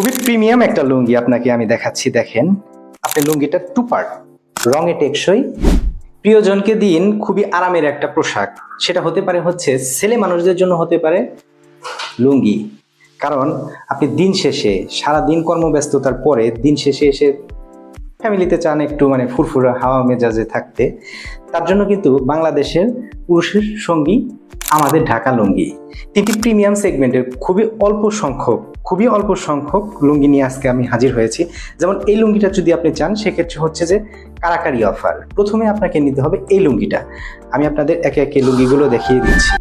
খুবই প্রিমিয়াম একটা লুঙ্গি আপনাকে আমি দেখাচ্ছি। দেখেন, আপনি লুঙ্গিটা টু পার্ট, রঙে টেকসই, প্রিয়জনকে দিন খুবই আরামের একটা পোশাক। সেটা হতে পারে ছেলে মানুষদের জন্য হতে পারে লুঙ্গি। কারণ আপনি দিন শেষে সারা দিন কর্মব্যস্ততার পরে দিন শেষে এসে ফ্যামিলিতে চান একটু ফুরফুরা হাওয়া মেজাজে থাকতে, তার জন্য কিন্তু বাংলাদেশের পুরুষের সঙ্গী আমাদের ঢাকা লুঙ্গি। তিনটি প্রিমিয়াম সেগমেন্টের খুবই অল্প সংখ্যক লুঙ্গি নিয়ে আজকে আমি হাজির হয়েছি। যেমন এই লুঙ্গিটা যদি আপনি চান, সেক্ষেত্রে যে কারাকারি অফার। প্রথমে আপনাকে নিতে হবে এই লুঙ্গিটা। আমি আপনাদের একে একে লুঙ্গিগুলো দেখিয়ে দিচ্ছি।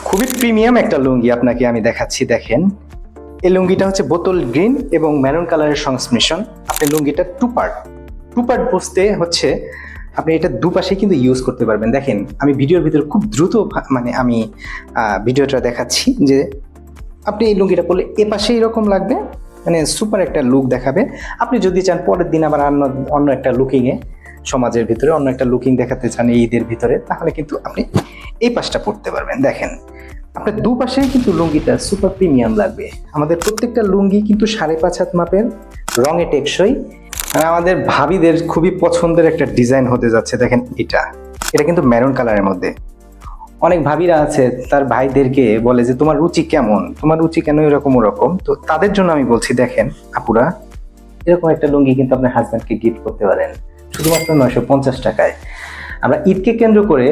খুবই প্রিমিয়াম একটা লুঙ্গি আপনাকে আমি দেখাচ্ছি। দেখেন, এই লুঙ্গিটা বোতল গ্রিন এবং মেরুন কালারের সংমিশ্রণ। আপনি লুঙ্গিটা টু পার্ট বসতে আপনি এটা দুপাশে কিন্তু ইউজ করতে পারবেন। দেখেন, আমি ভিডিওর ভিতরে খুব দ্রুত আমি ভিডিওটা দেখাচ্ছি যে আপনি এই লুঙ্গিটা পরলে এ পাশে এরকম লাগবে, সুপার একটা লুক দেখাবে। আপনি যদি চান পরের দিন আবার অন্য একটা লুকিংয়ে, সমাজের ভিতরে অন্য একটা লুকিং দেখাতে চান এই ঈদের ভিতরে, তাহলে কিন্তু আপনি এই পাশটা পরতে পারবেন। দেখেন, আপনার দুপাশেই কিন্তু লুঙ্গিটা সুপার প্রিমিয়াম লাগবে। আমাদের প্রত্যেকটা লুঙ্গি কিন্তু 5.5 হাত মাপের, রঙে টেকসই। আমাদের ভাবিদের খুবই পছন্দের একটা ডিজাইন হতে যাচ্ছে। দেখেন, এটা কিন্তু মেরুন কালারের মধ্যে। অনেক ভাবিরা আছে তার ভাইদেরকে বলে যে তোমার রুচি কেমন, তোমার রুচি কেন এরকম ওরকম। তো তাদের জন্য আমি বলছি, দেখেন আপুরা, এরকম একটা লুঙ্গি কিন্তু আপনার হাজব্যান্ডকে গিফট করতে পারেন শুধুমাত্র 950 টাকায়। আমরা ঈদকে কেন্দ্র করে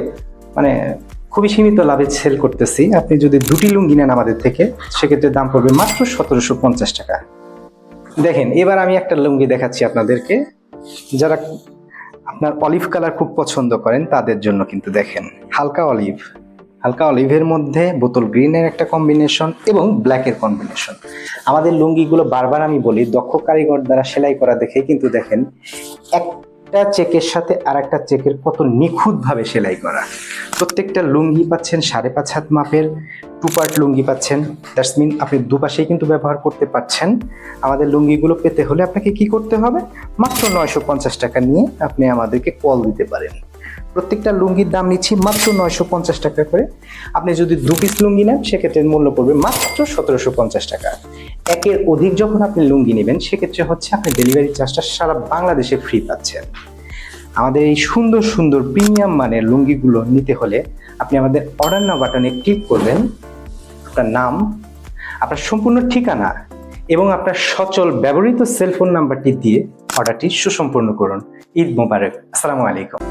খুবই সীমিত লাভে সেল করতেছি। আপনি যদি দুটি লুঙ্গি নেন আমাদের থেকে, সেক্ষেত্রে দাম পড়বে মাত্র 1750 টাকা। দেখেন, এবার আমি একটা লুঙ্গি দেখাচ্ছি আপনাদেরকে। যারা আপনার অলিভ কালার খুব পছন্দ করেন তাদের জন্য কিন্তু দেখেন, হালকা অলিভের মধ্যে বোতল গ্রিনের একটা কম্বিনেশন এবং ব্ল্যাকের কম্বিনেশন। আমাদের লুঙ্গিগুলো বারবার আমি বলি, দক্ষ কারিগর দ্বারা সেলাই করা দেখে কিন্তু দেখেন একটা চেকের সাথে আর একটা চেকের কত নিখুঁতভাবে সেলাই করা। প্রত্যেকটা লুঙ্গি পাচ্ছেন 5.5 হাত মাপের, টু পার্ট লুঙ্গি পাচ্ছেন। দ্যাটস মিন আপনি দুপাশেই কিন্তু ব্যবহার করতে পারছেন। আমাদের লুঙ্গিগুলো পেতে হলে আপনাকে কি করতে হবে? মাত্র 950 টাকা নিয়ে আপনি আমাদেরকে কল দিতে পারেন। প্রত্যেকটা লুঙ্গির দাম নিচ্ছি মাত্র 950 টাকা করে। আপনি যদি 2 পিস লুঙ্গি নেন, সেক্ষেত্রে মূল্য পড়বে মাত্র 1750 টাকা। একের অধিক যখন আপনি লুঙ্গি নেবেন, সেক্ষেত্রে আপনি ডেলিভারি চার্জটা সারা বাংলাদেশে ফ্রি পাচ্ছেন। আমাদের এই সুন্দর সুন্দর প্রিমিয়াম মানের লুঙ্গিগুলো নিতে হলে আপনি আমাদের অর্ডার নাও বাটনে ক্লিক করবেন। আপনার নাম, আপনার সম্পূর্ণ ঠিকানা এবং আপনার সচল ব্যবহৃত সেলফোন নাম্বারটি দিয়ে অর্ডারটি সুসম্পন্ন করুন। ঈদ মোবারক। আসসালামু আলাইকুম।